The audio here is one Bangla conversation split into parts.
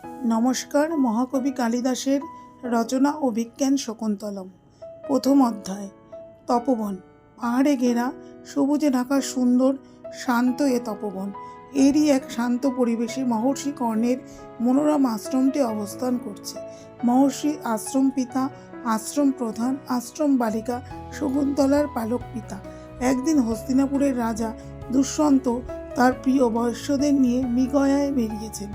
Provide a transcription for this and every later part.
নমস্কার। মহাকবি কালিদাসের রচনা ও বিজ্ঞান শকুন্তলম। প্রথম অধ্যায়। তপবন। পাহাড়ে ঘেরা সবুজে ঢাকা সুন্দর শান্ত এ তপবন। এরই এক শান্ত পরিবেশে মহর্ষি কর্ণের মনোরম আশ্রমটি অবস্থান করছে। মহর্ষি আশ্রম পিতা, আশ্রম প্রধান, আশ্রম বালিকা শকুন্তলার পালক পিতা। একদিন হস্তিনাপুরের রাজা দুষ্যন্ত তার প্রিয় বয়স্যদের নিয়ে মৃগয়ায় বেরিয়েছেন।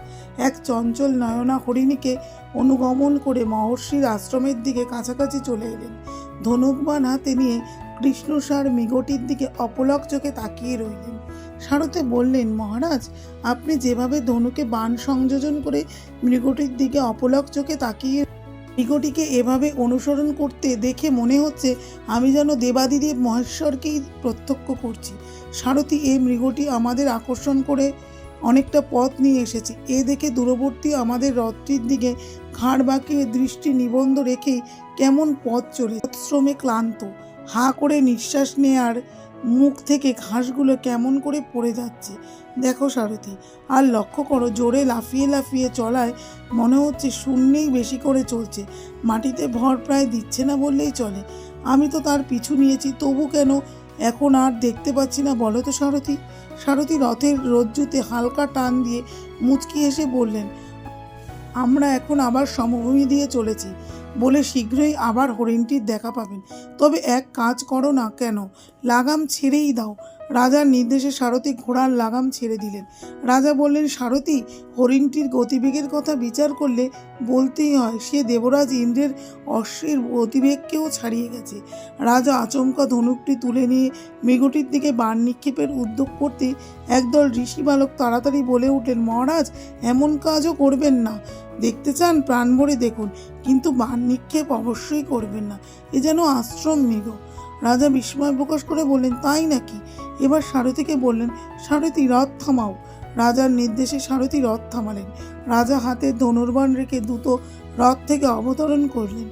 এক চঞ্চল নয়না হরিণীকে অনুগমন করে মহর্ষির আশ্রমের দিকে কাছাকাছি চলে এলেন। ধনুকবাণ হাতে নিয়ে কৃষ্ণসার মৃগটির দিকে অপলক চোখে তাকিয়ে রইলেন। সারথি বললেন, মহারাজ, আপনি যেভাবে ধনুকে বাণ সংযোজন করে মৃগটির দিকে অপলক চোখে তাকিয়ে মৃগটিকে এভাবে অনুসরণ করতে দেখে মনে হচ্ছে আমি যেন দেবাদিদেব মহেশ্বরকেই প্রত্যক্ষ করছি। সারথি, এই মৃগটি আমাদের আকর্ষণ করে অনেকটা পথ নিয়ে এসেছে। এ দেখে দূরবর্তী আমাদের রথটির দিকে ঘাড় বাঁকিয়ে দৃষ্টি নিবন্ধ রেখেই কেমন পথ চলে, শ্রমে ক্লান্ত, হা করে নিঃশ্বাস নেয়ার মুখ থেকে ঘাসগুলো কেমন করে পড়ে যাচ্ছে। দেখো সারথি, আর লক্ষ্য করো, জোরে লাফিয়ে লাফিয়ে চলায় মনে হচ্ছে শূন্যেই বেশি করে চলছে, মাটিতে ভর প্রায় দিচ্ছে না বললেই চলে। আমি তো তার পিছু নিয়েছি, তবু কেন এখন আর দেখতে পাচ্ছি না বলো তো সারথি? সারথি রথের রজ্জুতে হালকা টান দিয়ে মুচকি হেসে বললেন, আমরা এখন আবার সমভূমি দিয়ে চলেছি বলে শীঘ্রই আবার হরিণটির দেখা পাবেন। তবে এক কাজ করো না কেন, লাগাম ছেড়েই দাও। রাজার নির্দেশে সারথি ঘোড়ার লাগাম ছেড়ে দিলেন। রাজা বললেন, সারথি, হরিণটির গতিবেগের কথা বিচার করলে বলতেই হয় সে দেবরাজ ইন্দ্রের অশ্বের গতিবেগকেও ছাড়িয়ে গেছে। রাজা আচমকা ধনুকটি তুলে নিয়ে মৃগটির দিকে বাণ নিক্ষেপের উদ্যোগ করতে একদল ঋষি বালক তাড়াতাড়ি বলে উঠলেন, মহারাজ, এমন কাজও করবেন না। দেখতে চান প্রাণ ভরে দেখুন, কিন্তু বাণ নিক্ষেপ অবশ্যই করবেন না, এ যেন আশ্রম মৃগ। রাজা বিস্ময় প্রকাশ করে বললেন, তাই নাকি? এবার সারথিকে বললেন, সারথি, রথ থামাও। রাজার নির্দেশে সারথি রথ থামালেন। রাজা হাতে ধনুর্বাণ রেখে দ্রুত রথ থেকে অবতরণ করলেন।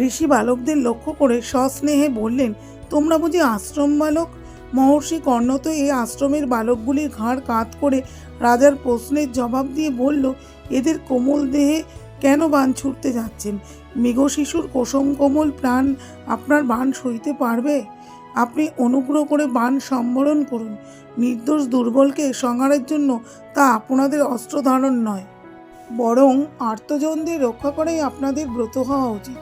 ঋষি বালকদের লক্ষ্য করে সস্নেহে বললেন, তোমরা বুঝি আশ্রম বালক? মহর্ষি কর্ণ তো এই আশ্রমের বালকগুলির ঘাড় কাত করে রাজার প্রশ্নের জবাব দিয়ে বলল, এদের কোমল দেহে কেন বাণ ছুটতে যাচ্ছেন? মৃগ শিশুর কোসম কোমল প্রাণ আপনার বাণ সইতে পারবে? আপনি অনুগ্রহ করে বাণ সম্বরণ করুন। নির্দোষ দুর্বলকে সংহারের জন্য তা আপনাদের অস্ত্র ধারণ নয়, বরং আর্তজনদের রক্ষা করাই আপনাদের ব্রত হওয়া উচিত।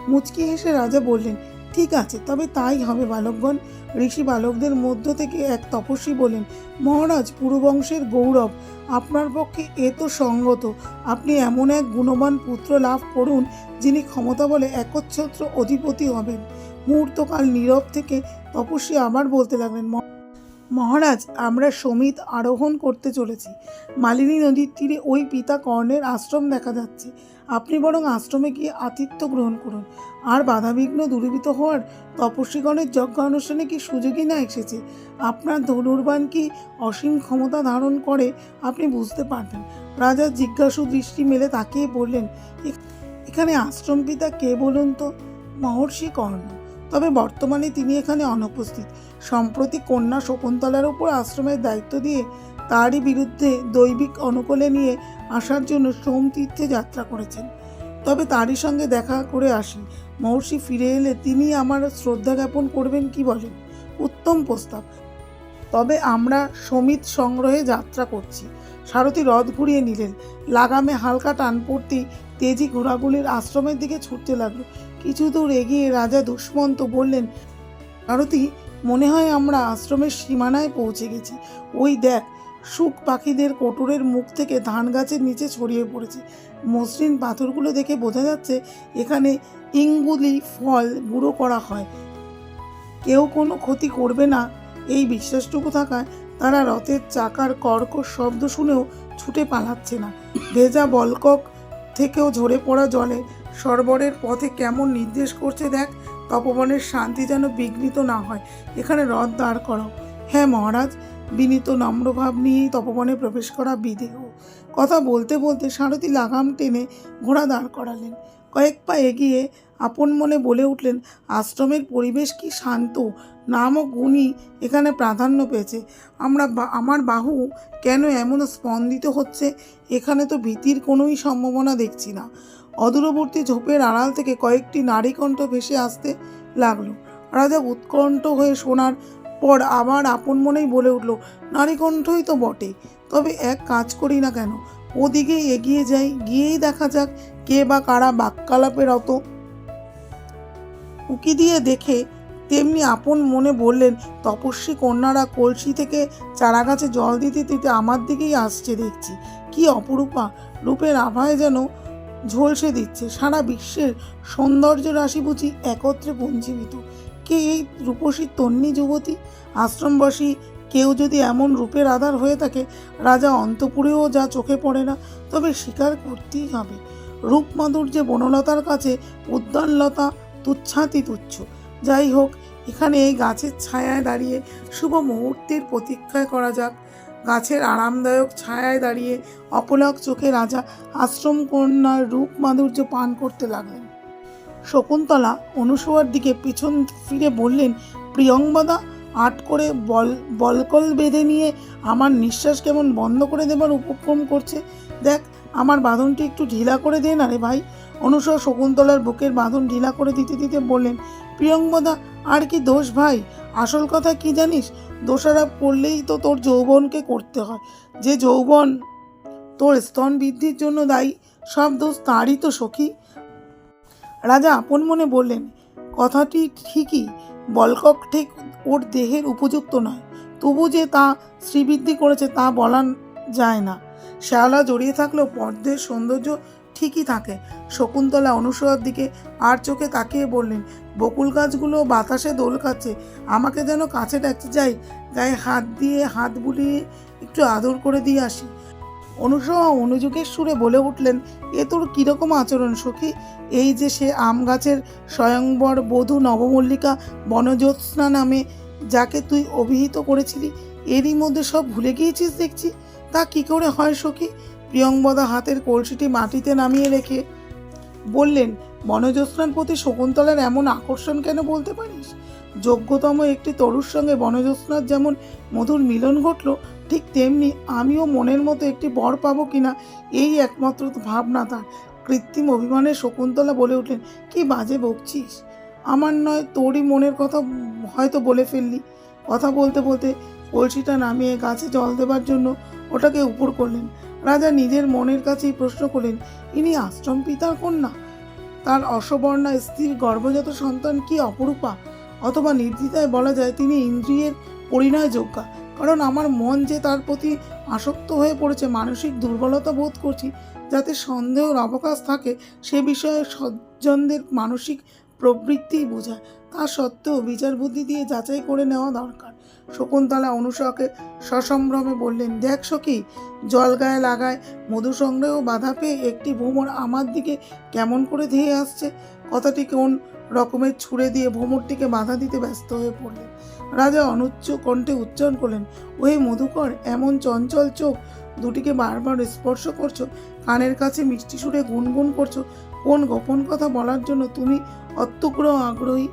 মুচকি হেসে রাজা বললেন, ঠিক আছে, তবে তাই হবে বালকগণ। ঋষি বালকদের মধ্য থেকে এক তপস্বী বলেন, মহারাজ, পুরুবংশের গৌরব, আপনার পক্ষে এ তো সঙ্গত। আপনি এমন এক গুণবান পুত্র লাভ করুন যিনি ক্ষমতা বলে একচ্ছত্র অধিপতি হবেন। মুহূর্তকাল নীরব থেকে তপস্বী আবার বলতে লাগলেন, মহারাজ, আমরা সমিত আরোহণ করতে চলেছি। মালিনী নদীর তীরে ওই পিতা কর্ণের আশ্রম দেখা যাচ্ছে। আপনি বরং আশ্রমে গিয়ে আতিথ্য গ্রহণ করুন। আর বাধাবিঘ্ন দূরীভূত হওয়ার তপস্বীগণের যজ্ঞানুষ্ঠানে কি সুযোগই না এসেছে? আপনার ধনুর্বাণ কি অসীম ক্ষমতা ধারণ করে আপনি বুঝতে পারবেন। রাজা জিজ্ঞাসু দৃষ্টি মেলে তাকিয়ে বললেন, এখানে আশ্রম পিতা কে বলুন তো? মহর্ষি কর্ণ, তবে বর্তমানে তিনি এখানে অনুপস্থিত। সম্প্রতি কন্যা শকুন্তলার উপর আশ্রমের দায়িত্ব দিয়ে তারই বিরুদ্ধে দৈবিক অনুকূলে নিয়ে আসার জন্য সোমতীর্থে যাত্রা করেছেন। তবে তারই সঙ্গে দেখা করে আসি। মহর্ষি ফিরে এলে তিনি আমার শ্রদ্ধা জ্ঞাপন করবেন, কি বলেন? উত্তম প্রস্তাব। তবে আমরা সমিত সংগ্রহে যাত্রা করছি। সারথি রথ ঘুরিয়ে নিলেন। লাগামে হালকা টান পড়তেই তেজি ঘোড়াগুলির আশ্রমের দিকে ছুটতে লাগলো। কিছু দূর এগিয়ে রাজা দুষ্মন্ত বললেন, সারথি, মনে হয় আমরা আশ্রমের সীমানায় পৌঁছে গেছি। ওই দেখ, শুক পাখিদের কোটরের মুখ থেকে ধান গাছের নিচে ছড়িয়ে পড়েছে। মসৃণ পাথরগুলো দেখে বোঝা যাচ্ছে এখানে ইঙ্গুলি ফল গুঁড়ো করা হয়। কেউ কোনো ক্ষতি করবে না এই বিশ্বাসটুকু থাকায় তারা রথের চাকার কর্কশ শব্দ শুনেও ছুটে পালাচ্ছে না। ভেজা বলকক থেকেও ঝরে পড়া জলে সরবরের পথে কেমন নির্দেশ করছে দেখ। তপবনের শান্তি যেন বিঘ্নিত না হয়। এখানে রথ দাঁড় করাও। হ্যাঁ মহারাজ। বিনীত নম্রভাব নিয়েই তপবনে প্রবেশ করা বিধেয়। কথা বলতে বলতে সারথি লাগাম টেনে ঘোড়া দাঁড় করালেন। কয়েক পা এগিয়ে আপন মনে বলে উঠলেন, আশ্রমের পরিবেশ কি শান্ত, নাম ও গুণই এখানে প্রাধান্য পেয়েছে। আমার বাহু কেন এমন স্পন্দিত হচ্ছে? এখানে তো ভীতির কোনোই সম্ভাবনা দেখছি না। অদূরবর্তী ঝোপের আড়াল থেকে কয়েকটি নারী কণ্ঠ ভেসে আসতে লাগলো। রাজা উৎকণ্ঠ হয়ে শোনার পর আবার আপন মনেই বলে উঠল, নারী কণ্ঠই তো বটে, তবে এক কাজ করি না কেন, ওদিকেই এগিয়ে যাই, গিয়েই দেখা যাক কে বা কারা বাক্যালাপে রত। উকি দিয়ে দেখে তেমনি আপন মনে বললেন, তপস্বী কন্যারা কলসি থেকে চারা গাছে জল দিতে দিতে আমার দিকেই আসছে দেখছি। কি অপরূপা রূপের আভায় যেন ঝলসে দিচ্ছে। সারা বিশ্বের সৌন্দর্য রাশি বুঝি একত্রে পুঞ্জীবিত। কে এই রূপসী তন্বী যুবতী? আশ্রমবাসী কেউ যদি এমন রূপের আধার হয়ে থাকে, রাজা অন্তপুরেও যা চোখে পড়ে না, তবে স্বীকার করতেই হবে, রূপ মাধুর্যে বনলতার কাছে উদ্যানলতা তুচ্ছাতি তুচ্ছ। যাই হোক, এখানে এই গাছের ছায়ায় দাঁড়িয়ে শুভ মুহূর্তের প্রতীক্ষা করা যাক। গাছের আরামদায়ক ছায়ায় দাঁড়িয়ে অপলক চোখে রাজা আশ্রম কন্যার রূপ মাধুর্য পান করতে লাগলেন। শকুন্তলা অনুসূয়ার দিকে পিছন ফিরে বললেন, প্রিয়ংবদা, আট করে বলকল বেঁধে নিয়ে আমার নিঃশ্বাস কেমন বন্ধ করে দেবার উপক্রম করছে। দেখ, আমার বাঁধনটি একটু ঢিলা করে দে না রে ভাই। অনুসূয়া শকুন্তলার বুকের বাঁধন ঢিলা করে দিতে দিতে বললেন, প্রিয়ংবদা, আর কি দোষ ভাই? আসল কথা কি জানিস? দোষারোপ করলেই তো তোর যৌবনকে করতে হয়। যে যৌবন তোর স্তন বৃদ্ধির জন্য দায়ী, সব দোষ তারই তো সখী। রাজা আপন মনে বললেন, কথাটি ঠিকই, বলকক ঠিক ওর দেহের উপযুক্ত নয়, তবু যে তা শ্রীবৃদ্ধি করেছে তা বলা যায় না। শ্যাওলা জড়িয়ে থাকলেও পদ্মের সৌন্দর্য ঠিকই থাকে। শকুন্তলা অনুসূয়ার দিকে আর চোখে তাকিয়ে বললেন, বকুল গাছগুলো বাতাসে দোল খাচ্ছে, আমাকে যেন কাছে ডাকতে, যাই গায়ে হাত দিয়ে হাত বুলিয়ে একটু আদর করে দিয়ে আসি। অনুসূয়া অনুযোগের সুরে বলে উঠলেন, এ তোর কীরকম আচরণ সখী? এই যে সে আম গাছের স্বয়ংবর বধূ নবমল্লিকা বনজ্যোৎস্না নামে যাকে তুই অভিহিত করেছিলি, এরই মধ্যে সব ভুলে গিয়েছিস দেখছি। তা কি করে হয় সখী? প্রিয়ংবদা হাতের কলসিটি মাটিতে নামিয়ে রেখে বললেন, বনজ্যোৎস্নার প্রতি শকুন্তলার এমন আকর্ষণ কেন বলতে পারিস? যোগ্যতম একটি তরুর সঙ্গে বনজ্যোৎস্নার যেমন মধুর মিলন ঘটল, ঠিক তেমনি আমিও মনের মতো একটি বর পাবো কিনা এই একমাত্র ভাবনা তার। কৃত্রিম অভিমানে শকুন্তলা বলে উঠলেন, কি বাজে বকছিস? আমার নয়, তোরই মনের কথা হয়তো বলে ফেললি। কথা বলতে বলতে কলসিটা নামিয়ে গাছে জল দেবার জন্য ওটাকে উপর করলেন। রাজা নিজের মনের কাছেই প্রশ্ন করলেন, ইনি আশ্রম পিতার কন্যা? তার অসবর্ণা স্ত্রীর গর্ভজাত সন্তান কি অপরূপা! অথবা নির্দ্বিধায় বলা যায় তিনি ইন্দ্রিয়ের পরিণয় যোগ্যা। কারণ আমার মন যে তার প্রতি আসক্ত হয়ে পড়েছে, মানসিক দুর্বলতা বোধ করছি, যাতে সন্দেহের অবকাশ থাকে সে বিষয়ে সজ্জনদের মানসিক প্রবৃত্তিই বোঝায়। তা সত্ত্বেও বিচার বুদ্ধি দিয়ে যাচাই করে নেওয়া দরকার। শকুন্তলা অনুসূয়াকে সসম্ভ্রমে বললেন, দেখ সখী, জল গায়ে লাগায় মধু সংগ্রহেও বাধা পেয়ে একটি ভ্রমর আমার দিকে কেমন করে ধেয়ে আসছে। কথাটি কোন রকমের ছুড়ে দিয়ে ভ্রমরটিকে বাধা দিতে ব্যস্ত হয়ে পড়লেন। রাজা অনুচ্চ কণ্ঠে উচ্চারণ করলেন, ওহে মধুকর, এমন চঞ্চল চোখ দুটিকে বারবার স্পর্শ করছো, কানের কাছে মিষ্টি সুরে গুনগুন করছো, কোন গোপন কথা বলার জন্য তুমি অত্যগ্র আগ্রহী?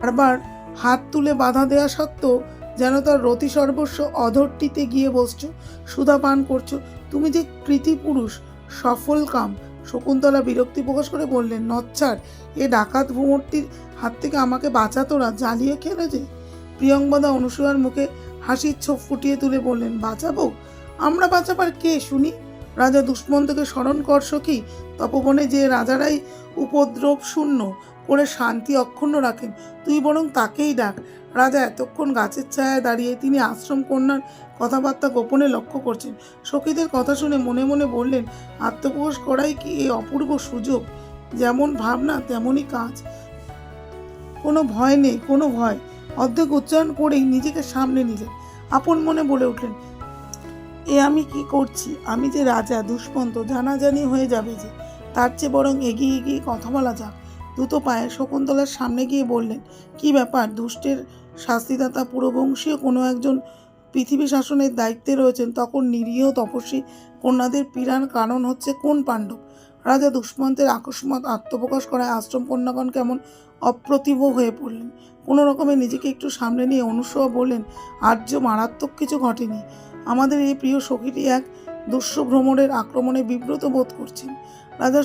বারবার হাত তুলে বাধা দেওয়া সত্ত্বেও যেন তার রতি সর্বস্ব অধরটিতে গিয়ে বসছো, সুধা পান করছো। তুমি যে কৃতি পুরুষ, সফল কাম। শকুন্তলা বিরক্তি প্রকাশ করে বললেন, নচ্ছার, এ ডাকাত ভ্রমরটির হাত থেকে আমাকে বাঁচা, তোরা জ্বালিয়ে খেলে যে। প্রিয়ংবদা অনুসূয়ার মুখে হাসির ছোপ ফুটিয়ে তুলে বললেন, বাঁচাবো? আমরা বাঁচাবার কে শুনি? রাজা দুষ্মন্তকে স্মরণ কর সখী। তপবনে যে রাজারাই উপদ্রব শূন্য করে শান্তি অক্ষুণ্ণ রাখেন, তুই বরং তাকেই ডাক। রাজা এতক্ষণ গাছের ছায়ায় দাঁড়িয়ে তিনি আশ্রম কন্যার কথাবার্তা গোপনে লক্ষ্য করছেন। সখীদের কথা শুনে মনে মনে বললেন, আত্মপ্রকাশ করাই কি এই অপূর্ব সুযোগ! যেমন ভাবনা তেমনই কাজ। কোনো ভয় নেই, কোনো ভয়। অর্ধেক উচ্চারণ করেই নিজেকে সামনে নিলেন। আপন মনে বলে উঠলেন, এ আমি কি করছি? আমি যে রাজা, দুষ্মন্ত জানাজানি হয়ে যাবে যে। তার চেয়ে বরং এগিয়ে গিয়ে কথা বলা যাক। দ্রুত পায়ে শকুন্তলার সামনে গিয়ে বললেন, কি ব্যাপার? দুষ্টের শাস্তিদাতা পুরবংশীয় কোনো একজন পৃথিবী শাসনের দায়িত্বে রয়েছেন, তখন নিরীহ তপস্বী কন্যাদের পীড়ার কারণ হচ্ছে কোন পাণ্ডব? রাজা দুষ্মন্তের আকস্মাৎ আত্মপ্রকাশ করায় আশ্রম কন্যাগণ কেমন অপ্রতিভ হয়ে পড়লেন। কোনো রকমে নিজেকে একটু সামনে নিয়ে অনুসূয়া বললেন, আর্য মারাত্মক কিছু ঘটেনি। আমাদের এই প্রিয় সখীটি এক দুঃস্বভ্রমণের আক্রমণে বিব্রত বোধ করছেন। রাজা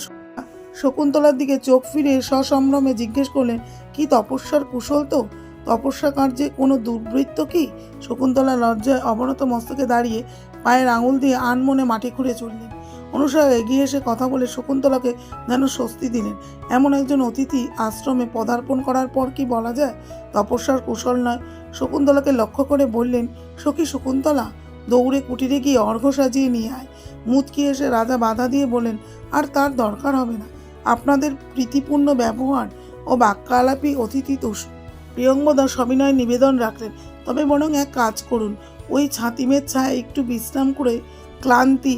শকুন্তলার দিকে চোখ ফিরে সসম্ভ্রমে জিজ্ঞেস করলেন, কি তপস্যার কুশল তো? তপস্যা কার্যে কোনো দুর্বৃত্ত কি? শকুন্তলা লজ্জায় অবনত মস্তকে দাঁড়িয়ে পায়ের আঙুল দিয়ে আনমনে মাটি খুঁড়ে চললেন। অনুসূয়া এগিয়ে এসে কথা বলে শকুন্তলাকে যেন স্বস্তি দিলেন। এমন একজন অতিথি আশ্রমে পদার্পণ করার পর কি বলা যায় তপস্যার কুশল নয়? শকুন্তলাকে লক্ষ্য করে বললেন, সখী শকুন্তলা, দৌড়ে কুটিরে গিয়ে অর্ঘ্য সাজিয়ে নিয়ে আয়। মুচকি এসে রাজা বাধা দিয়ে বলেন, আর তার দরকার হবে না। আপনাদের প্রীতিপূর্ণ ব্যবহার ও বাক্যালাপী অতিথি তুষ্ট। প্রিয়ঙ্গদা সবিনয় নিবেদন রাখলেন, তবে বরং এক কাজ করুন, ওই ছাতিমের ছায় একটু বিশ্রাম করে ক্লান্তি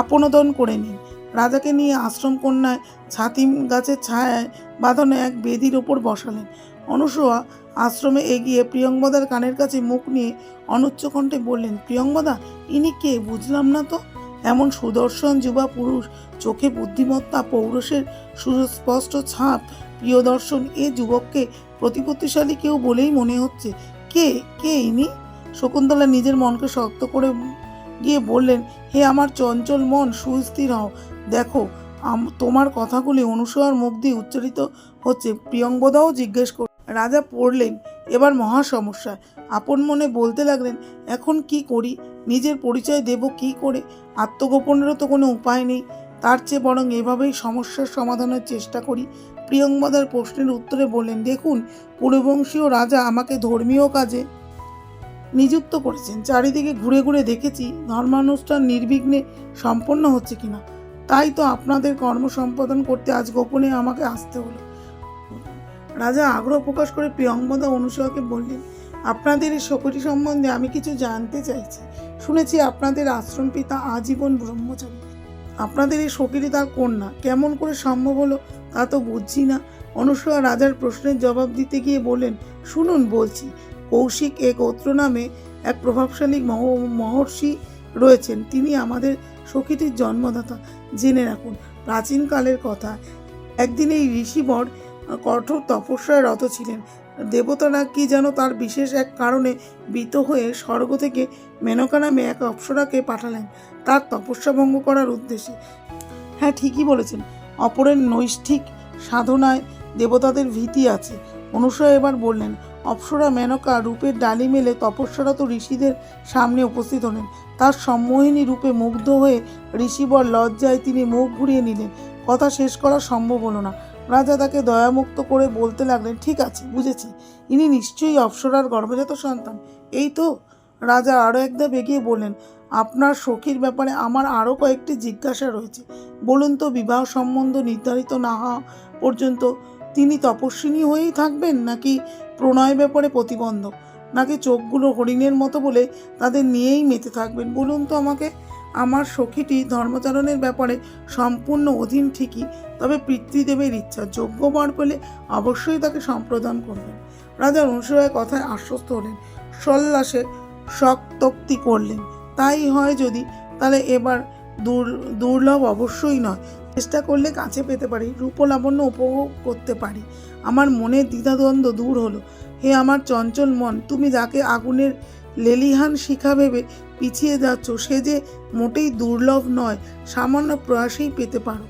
আপনোদন করে নিন। রাজাকে নিয়ে আশ্রম কন্যায় ছাতিম গাছের ছায়ায় বাঁধানো এক বেদির ওপর বসালেন। অনুসূয়া আশ্রমে এগিয়ে প্রিয়ঙ্গদার কানের কাছে মুখ নিয়ে অনুচ্চ কণ্ঠে বললেন, প্রিয়ঙ্গদা, ইনি কে বুঝলাম না তো? এমন সুদর্শন যুবা পুরুষ, চোখে বুদ্ধিমত্তা, পৌরুষের সুস্পষ্ট ছাপ, প্রিয়দর্শন, এ যুবককে প্রতিপত্তিশালী কেউ বলেই মনে হচ্ছে। কে কে ইনি? শকুন্তলা নিজের মনকে শক্ত করে গিয়ে বললেন, হে আমার চঞ্চল মন, সুস্থির হও। দেখো, তোমার কথাগুলি অনুসূয়ার মুখ দিয়ে উচ্চারিত হচ্ছে। প্রিয়ঙ্গদাও জিজ্ঞেস করলেন। রাজা পড়লেন এবার মহা সমস্যা। আপন মনে বলতে লাগলেন, এখন কি করি? নিজের পরিচয় দেব কি করে? আত্মগোপনেরও তো কোনো উপায় নেই। তার চেয়ে বরং এভাবেই সমস্যার সমাধানের চেষ্টা করি। প্রিয়ঙ্গদার প্রশ্নের উত্তরে বললেন, দেখুন, পূর্ববংশীয় রাজা আমাকে ধর্মীয় কাজে নিযুক্ত করেছেন। চারিদিকে ঘুরে ঘুরে দেখেছি ধর্মানুষ্ঠান নির্বিঘ্নে সম্পন্ন হচ্ছে কিনা। তাই তো আপনাদের কর্ম সম্পাদন করতে আজ গোপনে আমাকে আসতে হলো। রাজা আগ্রহ প্রকাশ করে প্রিয়ঙ্গদা অনুসূয়াকে বললেন, আপনাদের এই শকুটি সম্বন্ধে আমি কিছু জানতে চাইছি। শুনেছি আপনাদের আশ্রম পিতা আজীবন ব্রহ্মচারী। আপনাদের এই সখীটি তার কন্যা, কেমন করে সম্ভব হলো তা তো বুঝছি না। অনুসূয়া রাজার প্রশ্নের জবাব দিতে গিয়ে বললেন, শুনুন বলছি। কৌশিক এ গোত্র নামে এক প্রভাবশালী মহর্ষি রয়েছেন। তিনি আমাদের সখীটির জন্মদাতা। জেনে রাখুন, প্রাচীনকালের কথা, একদিন এই ঋষিবর কঠোর তপস্যায় রত ছিলেন। দেবতারা কি যেন তার বিশেষ এক কারণে ভীত হয়ে স্বর্গ থেকে মেনকা নামে এক অপ্সরাকে পাঠালেন তার তপস্যা ভঙ্গ করার উদ্দেশ্যে। হ্যাঁ, ঠিকই বলেছেন, অপরের নৈষ্ঠিক সাধনায় দেবতাদের ভীতি আছে। অনুসূয়া এবার বললেন, অপ্সরা মেনকা রূপের ডালি মেলে তপস্যারত ঋষিদের সামনে উপস্থিত হলেন। তার সম্মোহিনী রূপে মুগ্ধ হয়ে ঋষিবর লজ্জায় তিনি মুখ ঘুরিয়ে নিলেন। কথা শেষ করা সম্ভব হলো না। রাজা তাকে দয়ামুক্ত করে বলতে লাগলেন, ঠিক আছে, বুঝেছি, ইনি নিশ্চয়ই অপ্সরার গর্ভজাত সন্তান, এই তো? রাজা আরও একধাপ এগিয়ে বললেন, আপনার সখীর ব্যাপারে আমার আরও কয়েকটি জিজ্ঞাসা রয়েছে। বলুন তো, বিবাহ সম্বন্ধ নির্ধারিত না হওয়া পর্যন্ত তিনি তপস্বিনী হয়েই থাকবেন, নাকি প্রণয় ব্যাপারে প্রতিবন্ধক, নাকি চোখগুলো হরিণের মতো বলে তাদের নিয়েই মেতে থাকবেন? বলুন তো আমাকে। আমার সখীটি ধর্মাচরণের ব্যাপারে সম্পূর্ণ অধীন ঠিকই, তবে পিতৃদেবের ইচ্ছা, যোগ্য বর পেলে অবশ্যই তাকে সম্প্রদান করবেন। রাজা অনুসূয়ার কথায় আশ্বস্ত হলেন, সল্লাসে শক্তোক্তি করলেন, তাই হয় যদি, তাহলে এবার দুর্লভ অবশ্যই নয়, চেষ্টা করলে কাছে পেতে পারি, রূপলাবণ্য উপভোগ করতে পারি। আমার মনের দ্বিধাদ্বন্দ্ব দূর হলো। হে আমার চঞ্চল মন, তুমি যাকে আগুনের লেলিহান শিখা ভেবে পিছিয়ে যাচ্ছ, সে যে মোটেই দুর্লভ নয়, সামান্য প্রয়াসেই পেতে পারো।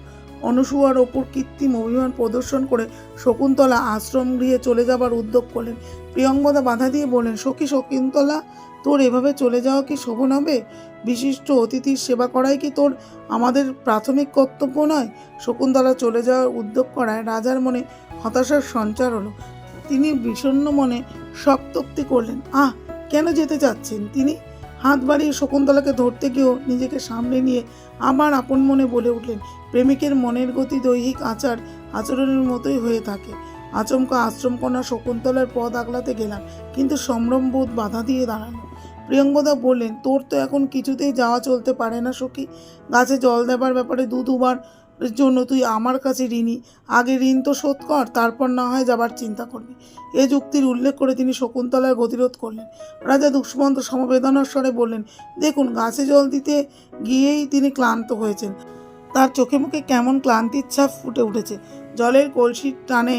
অনুসূয়ার ওপর কৃত্রিম অভিমান প্রদর্শন করে শকুন্তলা আশ্রম গৃহে চলে যাবার উদ্যোগ করলেন। প্রিয়ঙ্গদা বাধা দিয়ে বললেন, সখী শকুন্তলা, তোর এভাবে চলে যাওয়া কি শোভন হবে? বিশিষ্ট অতিথির সেবা করাই কি তোর আমাদের প্রাথমিক কর্তব্য নয়? শকুন্তলা চলে যাওয়ার উদ্যোগ করায় রাজার মনে হতাশার সঞ্চার হলো। তিনি বিষণ্ণ মনে শক্তোক্তি করলেন, কেন যেতে চাচ্ছেন? তিনি হাত বাড়িয়ে শকুন্তলাকে ধরতে গিয়েও নিজেকে সামনে নিয়ে আবার আপন মনে বলে উঠলেন, প্রেমিকের মনের গতি দৈহিক আচরণের মতোই হয়ে থাকে। আচমকা আশ্রমকন্যা শকুন্তলার পথ আগলাতে গেলাম, কিন্তু সম্ভ্রমবোধ বাধা দিয়ে দাঁড়ালো। প্রিয়ঙ্গদা বললেন, তোর তো এখন কিছুতেই যাওয়া চলতে পারে না সখী। গাছে জল দেবার ব্যাপারে দুবার জন্য তুই আমার কাছে ঋণী। আগে ঋণ তো শোধ কর, তারপর না হয় যাবার চিন্তা করবি। এ যুক্তির উল্লেখ করে তিনি শকুন্তলার গতিরোধ করলেন। রাজা দুষ্মন্ত সমবেদনার স্বরে বললেন, দেখুন, গাছে জল দিতে গিয়েই তিনি ক্লান্ত হয়েছেন। তার চোখে মুখে কেমন ক্লান্তির ছাপ ফুটে উঠেছে। জলের কলসির টানে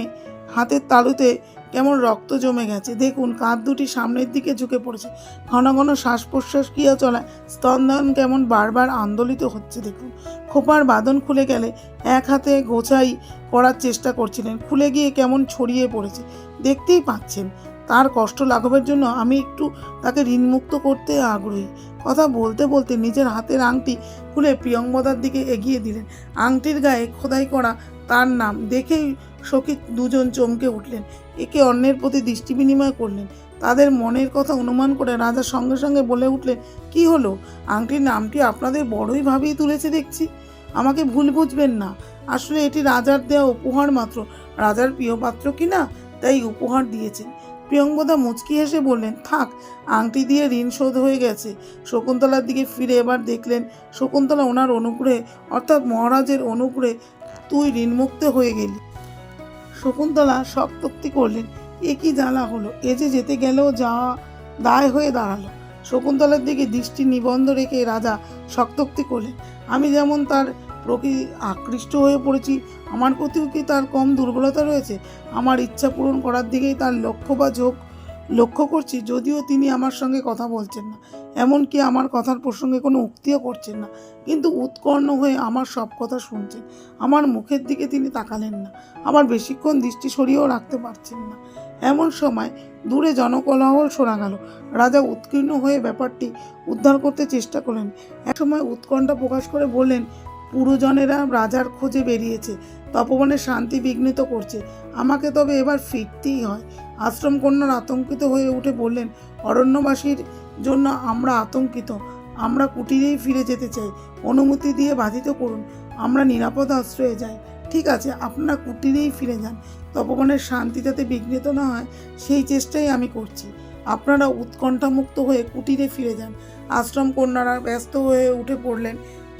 হাতের তালুতে কেমন রক্ত জমে গেছে। দেখুন, কাঁধ দুটি সামনের দিকে ঝুঁকে পড়েছে। ঘন ঘন শ্বাস প্রশ্বাস ক্রিয়া চলায় স্তন্দন কেমন বারবার আন্দোলিত হচ্ছে। দেখুন, খোপার বাঁধন খুলে গেলে এক হাতে গোছাই করার চেষ্টা করছিলেন, খুলে গিয়ে কেমন ছড়িয়ে পড়েছে। দেখতেই পাচ্ছেন, তার কষ্ট লাঘবের জন্য আমি একটু তাকে ঋণমুক্ত করতে আগ্রহী। কথা বলতে বলতে নিজের হাতের আংটি খুলে প্রিয়ঙ্বদার দিকে এগিয়ে দিলেন। আংটির গায়ে খোদাই করা তার নাম দেখেই সখী দুজন চমকে উঠলেন। একে অন্যের প্রতি দৃষ্টি বিনিময় করলেন। তাদের মনের কথা অনুমান করে রাজা সঙ্গে সঙ্গে বলে উঠলেন, কি হলো? আংটির নামটি আপনাদের বড়ই ভাবিয়ে তুলেছে দেখছি। আমাকে ভুল বুঝবেন না, আসলে এটি রাজার দেওয়া উপহার মাত্র। রাজার প্রিয় পাত্র কিনা, তাই উপহার দিয়েছেন। প্রিয়ঙ্বদা মুচকি হেসে বললেন, থাক, আংটি দিয়ে ঋণ শোধ হয়ে গেছে। শকুন্তলার দিকে ফিরে এবার দেখলেন শকুন্তলা ওনার অনুগ্রহে, অর্থাৎ মহারাজের অনুগ্রহে তুই ঋণমুক্ত হয়ে গেলি। শকুন্তলা শক্তোক্তি করলেন, এ কি জ্বালা হলো? এ যে যেতে গেলেও যাওয়া দায় হয়ে দাঁড়ালো। শকুন্তলার দিকে দৃষ্টি নিবন্ধ রেখে রাজা শক্তোক্তি করলেন, আমি যেমন তার প্রতি আকৃষ্ট হয়ে পড়েছি, আমার প্রতিও কি তার কম দুর্বলতা রয়েছে? আমার ইচ্ছা পূরণ করার দিকেই তার লক্ষ্য বা ঝোঁক লক্ষ্য করছি, যদিও তিনি আমার সঙ্গে কথা বলছেন না, এমনকি আমার কথার প্রসঙ্গে কোনো উক্তিও করছেন না, কিন্তু উৎকর্ণ হয়ে আমার সব কথা শুনছেন। আমার মুখের দিকে তিনি তাকালেন না, আবার বেশিক্ষণ দৃষ্টি সরিয়েও রাখতে পারছেন না। এমন সময় দূরে জনকোলাহল শোনা গেল। রাজা উৎকীর্ণ হয়ে ব্যাপারটি উদ্ধার করতে চেষ্টা করলেন। এক সময় উৎকণ্ঠা প্রকাশ করে বললেন, পুরজনেরা রাজার খোঁজে বেরিয়েছে, তপবনের শান্তি বিঘ্নিত করছে, আমাকে তবে এবার ফিরতেই হয়। আশ্রম কন্যার আতঙ্কিত হয়ে উঠে বললেন, অরণ্যবাসীর জন্য আমরা আতঙ্কিত, আমরা কুটিরেই ফিরে যেতে চাই, অনুমতি দিয়ে বাধিত করুন, আমরা নিরাপদ আশ্রয়ে যাই। ঠিক আছে, আপনারা কুটিরেই ফিরে যান, তপবনের শান্তি যাতে বিঘ্নিত না হয় সেই চেষ্টাই আমি করছি। আপনারা উৎকণ্ঠামুক্ত হয়ে কুটিরে ফিরে যান। আশ্রম কন্যারা ব্যস্ত হয়ে উঠে পড়লেন।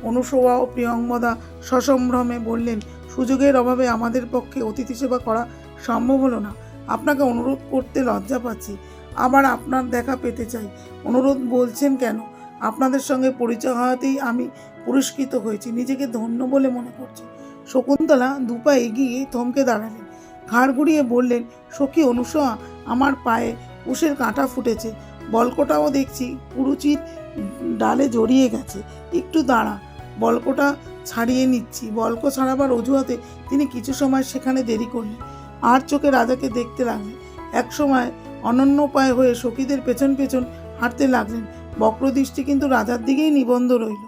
অনুসোয়া ও প্রিয়ঙ্বদা সসম্ভ্রমে বললেন, সুযোগের অভাবে আমাদের পক্ষে অতিথি সেবা করা সম্ভব হলো না, আপনাকে অনুরোধ করতে লজ্জা পাচ্ছি, আবার আপনার দেখা পেতে চাই। অনুরোধ বলছেন কেন? আপনাদের সঙ্গে পরিচয় হওয়াতেই আমি পুরস্কৃত হয়েছি, নিজেকে ধন্য বলে মনে করছি। শকুন্তলা দুপা এগিয়ে থমকে দাঁড়ালেন, ঘাড় ঘুরিয়ে বললেন, সখী অনুসোয়া, আমার পায়ে উষের কাঁটা ফুটেছে, বলকোটাও দেখছি কুরুচির ডালে জড়িয়ে গেছে, একটু দাঁড়া, বলকোটা ছাড়িয়ে নিচ্ছি। বলকো ছাড়াবার অজুহাতে তিনি কিছু সময় সেখানে দেরি করলেন, আর চোখে রাজাকে দেখতে লাগলেন। এক সময় অনন্য উপায় হয়ে সখীদের পেছন পেছন হাঁটতে লাগলেন। বক্রদৃষ্টি কিন্তু রাজার দিকেই নিবন্ধ রইল।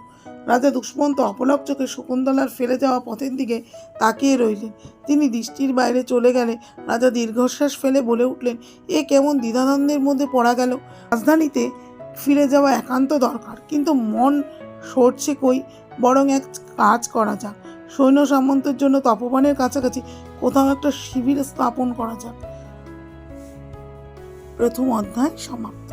রাজা দুষ্মন্ত অপলক চোখে শকুন্তলার ফেলে যাওয়া পথের দিকে তাকিয়ে রইলেন। তিনি দৃষ্টির বাইরে চলে গেলে রাজা দীর্ঘশ্বাস ফেলে বলে উঠলেন, এ কেমন দ্বিধাদ্বন্দ্বের মধ্যে পড়া গেল। রাজধানীতে ফিরে যাওয়া একান্ত দরকার, কিন্তু মন সরছে কই। বরং এক কাজ করা যাক, সৈন্য সামন্তের জন্য তপবনের কাছাকাছি কোথাও একটা শিবির স্থাপন করা যাক। প্রথম অধ্যায় সমাপ্ত।